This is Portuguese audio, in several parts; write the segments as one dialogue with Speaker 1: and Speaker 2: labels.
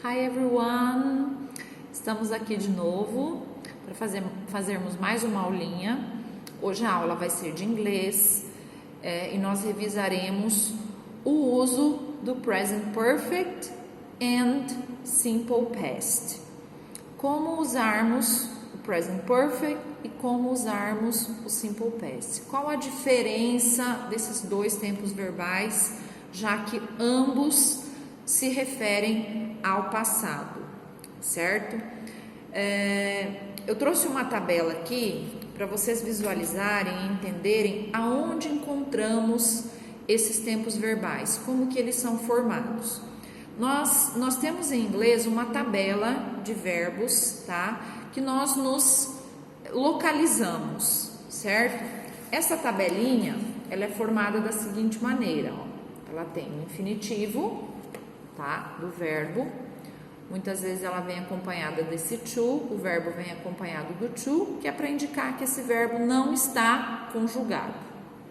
Speaker 1: Hi everyone! Estamos aqui de novo para fazermos mais uma aulinha. Hoje a aula vai ser de inglês e nós revisaremos o uso do Present Perfect and Simple Past. Como usarmos o Present Perfect e como usarmos o Simple Past. Qual a diferença desses dois tempos verbais, já que ambos se referem ao passado, certo? Eu trouxe uma tabela aqui para vocês visualizarem e entenderem aonde encontramos esses tempos verbais, como que eles são formados. Nós temos em inglês uma tabela de verbos, tá? Que nós nos localizamos, certo? Essa tabelinha, ela é formada da seguinte maneira, ó. Ela tem o infinitivo, tá? Do verbo. Muitas vezes ela vem acompanhada desse to, o verbo vem acompanhado do to, que é para indicar que esse verbo não está conjugado,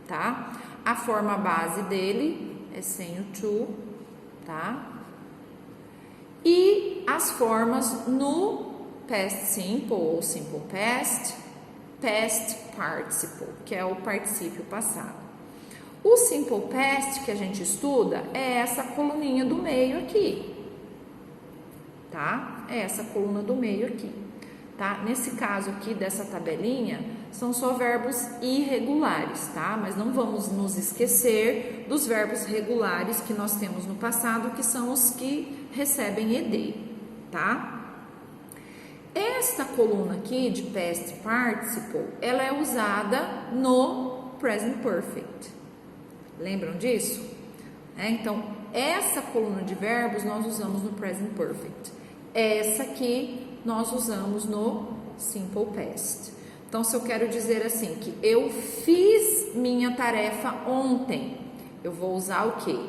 Speaker 1: tá? A forma base dele é sem o to, tá? E as formas no past simple ou simple past, past participle, que é o particípio passado. O simple past que a gente estuda é essa coluninha do meio aqui, tá? É essa coluna do meio aqui, tá? Nesse caso aqui dessa tabelinha, são só verbos irregulares, tá? Mas não vamos nos esquecer dos verbos regulares que nós temos no passado, que são os que recebem ed, tá? Esta coluna aqui de past participle, ela é usada no present perfect. Lembram disso? Então, essa coluna de verbos nós usamos no present perfect. Essa aqui nós usamos no simple past. Então, se eu quero dizer assim, que eu fiz minha tarefa ontem, eu vou usar o quê?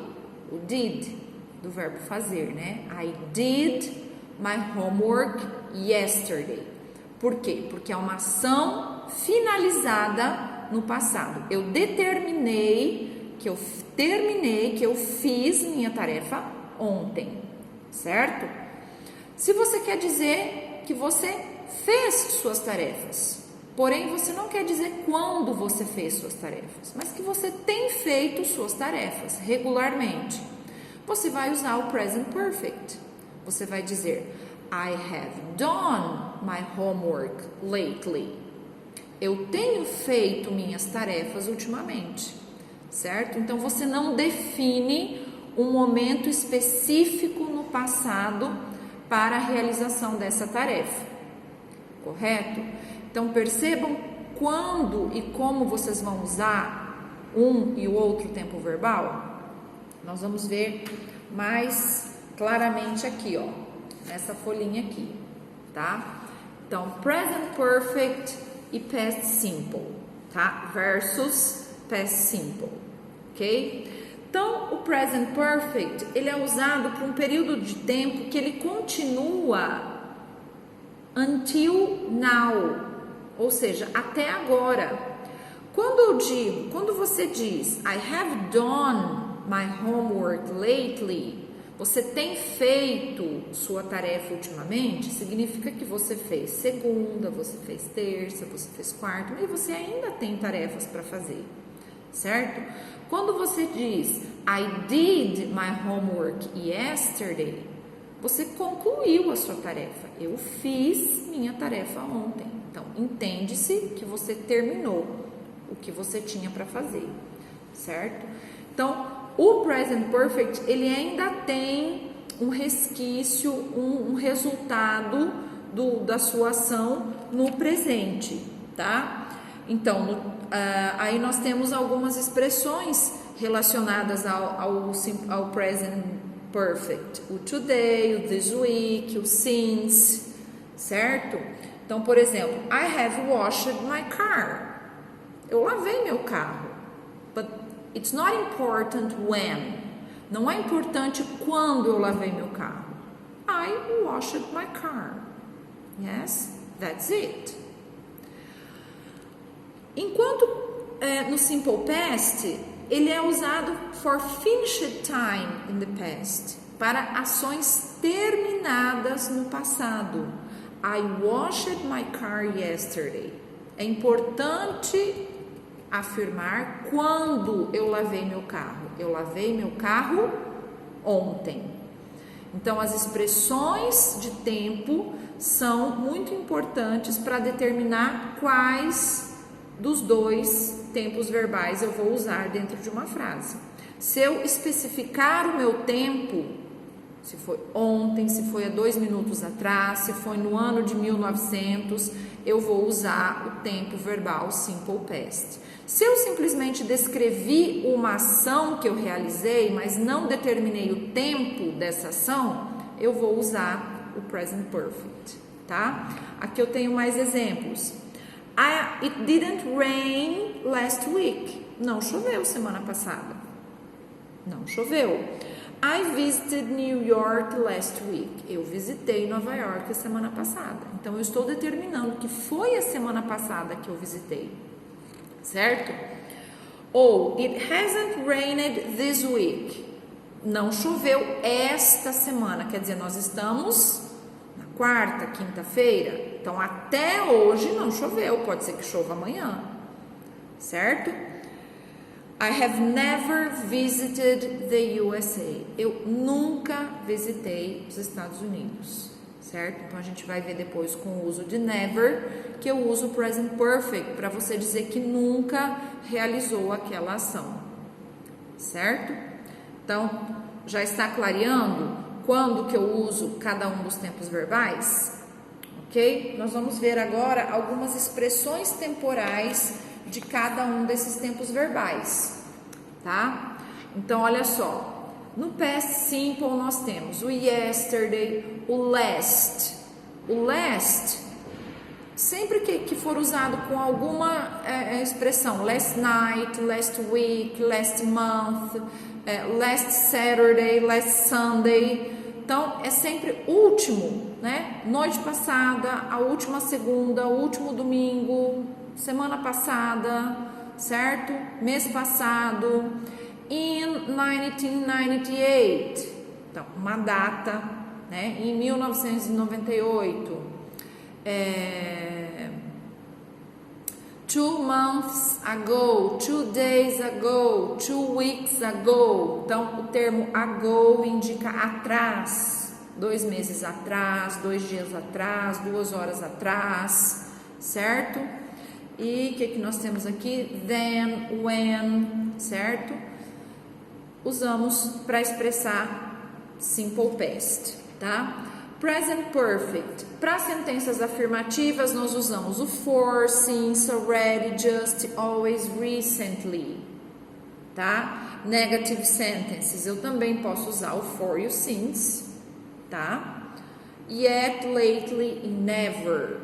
Speaker 1: O did, do verbo fazer, né? I did my homework yesterday. Por quê? Porque é uma ação finalizada no passado. Eu determinei que eu terminei, que eu fiz minha tarefa ontem, certo? Se você quer dizer que você fez suas tarefas, porém você não quer dizer quando você fez suas tarefas, mas que você tem feito suas tarefas regularmente, você vai usar o present perfect. Você vai dizer, I have done my homework lately. Eu tenho feito minhas tarefas ultimamente. Certo? Então, você não define um momento específico no passado para a realização dessa tarefa, correto? Então, percebam quando e como vocês vão usar um e o outro tempo verbal? Nós vamos ver mais claramente aqui, ó, nessa folhinha aqui, tá? Então, present perfect e past simple, tá? Versus past simple, ok? Então, o present perfect, ele é usado por um período de tempo que ele continua until now, ou seja, até agora. Quando você diz, I have done my homework lately, você tem feito sua tarefa ultimamente, significa que você fez segunda, você fez terça, você fez quarta, e você ainda tem tarefas para fazer. Certo? Quando você diz I did my homework yesterday, você concluiu a sua tarefa. Eu fiz minha tarefa ontem. Então, entende-se que você terminou o que você tinha para fazer, certo? Então, o present perfect, ele ainda tem um resquício, um resultado da sua ação no presente, tá? Então, aí nós temos algumas expressões relacionadas ao present perfect. O today, o this week, o since, certo? Então, por exemplo, I have washed my car. Eu lavei meu carro. But it's not important when. Não é importante quando eu lavei meu carro. I washed my car. Yes, that's it. Enquanto no simple past, ele é usado for finished time in the past. para ações terminadas no passado. I washed my car yesterday. É importante afirmar quando eu lavei meu carro. Eu lavei meu carro ontem. Então, as expressões de tempo são muito importantes para determinar quais dos dois tempos verbais eu vou usar dentro de uma frase. Se eu especificar o meu tempo, se foi ontem, se foi há 2 minutos atrás, se foi no ano de 1900, eu vou usar o tempo verbal simple past. Se eu simplesmente descrevi uma ação que eu realizei, mas não determinei o tempo dessa ação, eu vou usar o present perfect, tá? Aqui eu tenho mais exemplos. It didn't rain last week. Não choveu semana passada. Não choveu. I visited New York last week. Eu visitei Nova York a semana passada. Então, eu estou determinando que foi a semana passada que eu visitei. Certo? Ou, it hasn't rained this week. Não choveu esta semana. Quer dizer, nós estamos na quarta, quinta-feira. Então, até hoje não choveu. Pode ser que chova amanhã. Certo? I have never visited the USA. Eu nunca visitei os Estados Unidos, certo? Então, a gente vai ver depois com o uso de never, que eu uso o present perfect para você dizer que nunca realizou aquela ação, certo? Então, já está clareando quando que eu uso cada um dos tempos verbais? Ok? Nós vamos ver agora algumas expressões temporais de cada um desses tempos verbais, tá? Então, olha só, no past simple nós temos o yesterday, o last. O last, sempre que for usado com alguma expressão, last night, last week, last month, last Saturday, last Sunday, então é sempre último, né? Noite passada, a última segunda, o último domingo, semana passada, certo? Mês passado, in 1998, então uma data, né? Em 1998, 2 months ago, 2 days ago, 2 weeks ago. Então, o termo ago indica atrás, 2 meses atrás, 2 dias atrás, 2 horas atrás, certo? E o que nós temos aqui? Then, when, certo? Usamos para expressar simple past, tá? Present perfect. Para sentenças afirmativas, nós usamos o for, since, already, just, always, recently, tá? Negative sentences, eu também posso usar o for e o since, tá? Yet, lately e never.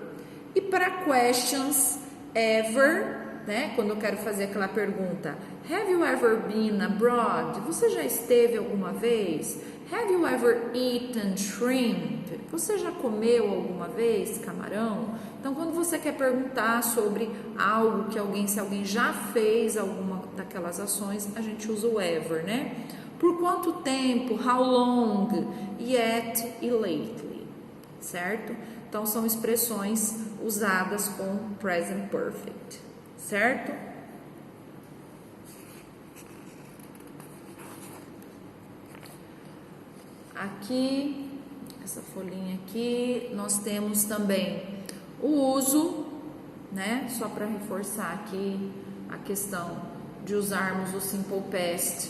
Speaker 1: E para questions, ever, né? Quando eu quero fazer aquela pergunta, have you ever been abroad? Você já esteve alguma vez? Have you ever eaten shrimp? Você já comeu alguma vez camarão? Então, quando você quer perguntar sobre algo que se alguém já fez alguma daquelas ações, a gente usa o ever, né? Por quanto tempo? How long? Yet e lately, certo? Então, são expressões usadas com present perfect, certo? Aqui, essa folhinha aqui, nós temos também o uso, né? Só para reforçar aqui a questão de usarmos o simple past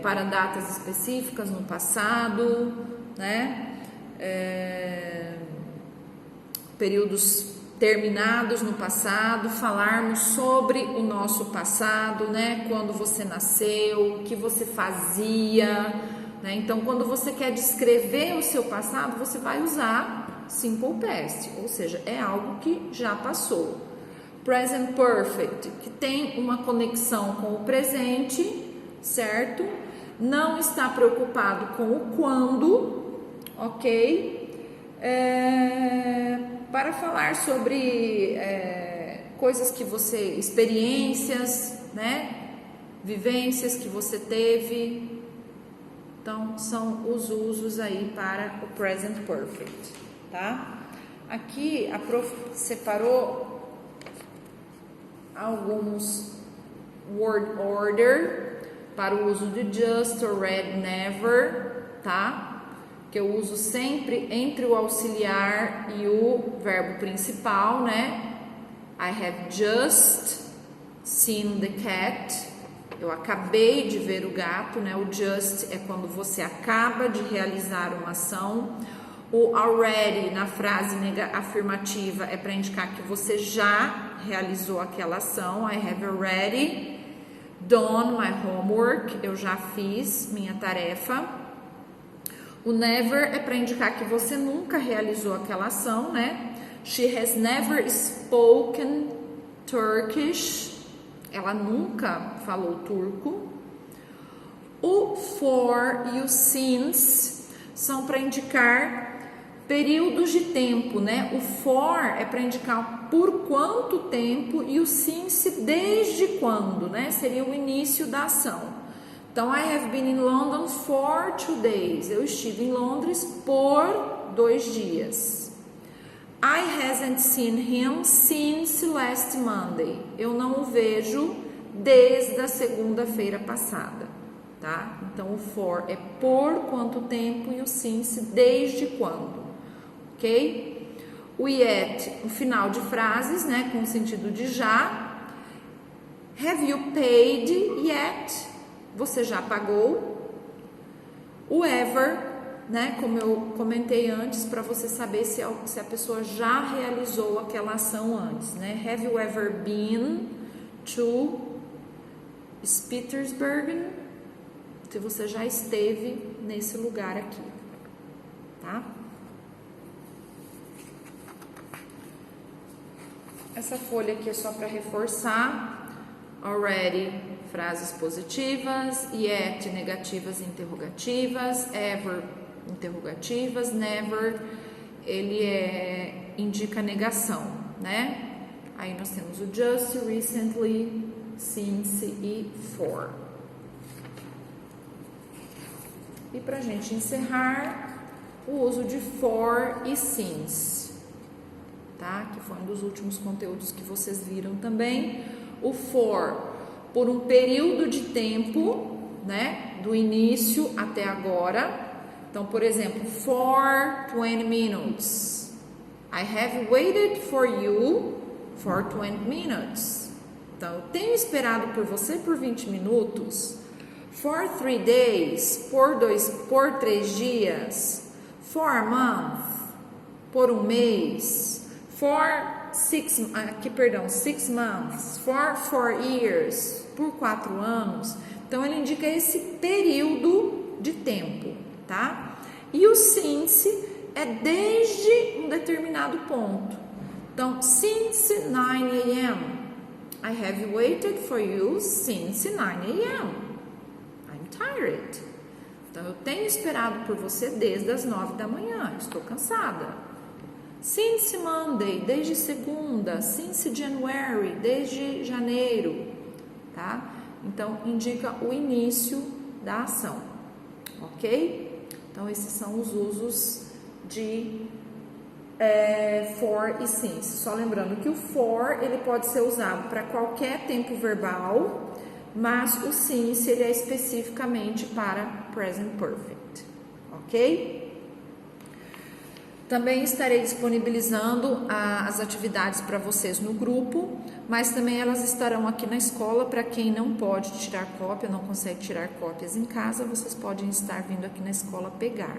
Speaker 1: para datas específicas no passado, né? Períodos terminados no passado, falarmos sobre o nosso passado, né? Quando você nasceu, o que você fazia, né? Então, quando você quer descrever o seu passado, você vai usar simple past, ou seja, é algo que já passou. Present perfect, que tem uma conexão com o presente, certo? Não está preocupado com o quando, ok? Para falar sobre coisas que você, experiências, né? Vivências que você teve, Então, são os usos aí para o present perfect, tá? Aqui a prof separou alguns word order para o uso de just or read never, tá? Que eu uso sempre entre o auxiliar e o verbo principal, né? I have just seen the cat. Eu acabei de ver o gato, né? O just é quando você acaba de realizar uma ação. O already na frase afirmativa é para indicar que você já realizou aquela ação. I have already done my homework. Eu já fiz minha tarefa. O never é para indicar que você nunca realizou aquela ação, né? She has never spoken Turkish. Ela nunca falou turco. O for e o since são para indicar períodos de tempo, né? O for é para indicar por quanto tempo e o since desde quando, né? Seria o início da ação. Então, I have been in London for 2 days. Eu estive em Londres por 2 dias. I hasn't seen him since last Monday. Eu não o vejo desde a segunda-feira passada, tá? Então, o for é por quanto tempo e o since desde quando, ok? O yet, no final de frases, né, com o sentido de já. Have you paid yet? Você já pagou? O ever, né, como eu comentei antes, para você saber se a pessoa já realizou aquela ação antes, né? Have you ever been to Spitsbergen? Se você já esteve nesse lugar aqui, tá? Essa folha aqui é só para reforçar. Already, frases positivas. Yet, negativas e interrogativas. Ever, interrogativas. Never, ele indica negação, né? Aí nós temos o just, recently, since e for. E pra gente encerrar, o uso de for e since, tá? Que foi um dos últimos conteúdos que vocês viram também. O for, por um período de tempo, né? Do início até agora. Então, por exemplo, for 20 minutes. I have waited for you for 20 minutes. Então, eu tenho esperado por você por 20 minutos. For 3 days, por 3 dias. For a month, por um mês. For 6 months. For 4 years, por 4 anos. Então, ele indica esse período de tempo, tá? E o since é desde um determinado ponto. Então, since 9 a.m. I have waited for you since 9 a.m. I'm tired. Então, eu tenho esperado por você desde as 9 da manhã. Estou cansada. Since Monday, desde segunda. Since January, desde janeiro, tá? Então, indica o início da ação, ok? Então, esses são os usos de for e since. Só lembrando que o for, ele pode ser usado para qualquer tempo verbal, mas o since, ele é especificamente para present perfect, ok? Também estarei disponibilizando as atividades para vocês no grupo, mas também elas estarão aqui na escola para quem não pode tirar cópia, não consegue tirar cópias em casa, vocês podem estar vindo aqui na escola pegar,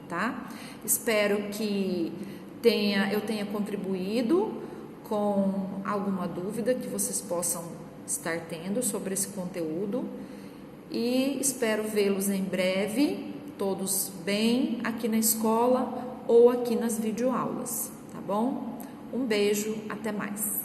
Speaker 1: tá? Espero que eu tenha contribuído com alguma dúvida que vocês possam estar tendo sobre esse conteúdo e espero vê-los em breve, todos bem aqui na escola ou aqui nas videoaulas, tá bom? Um beijo, até mais!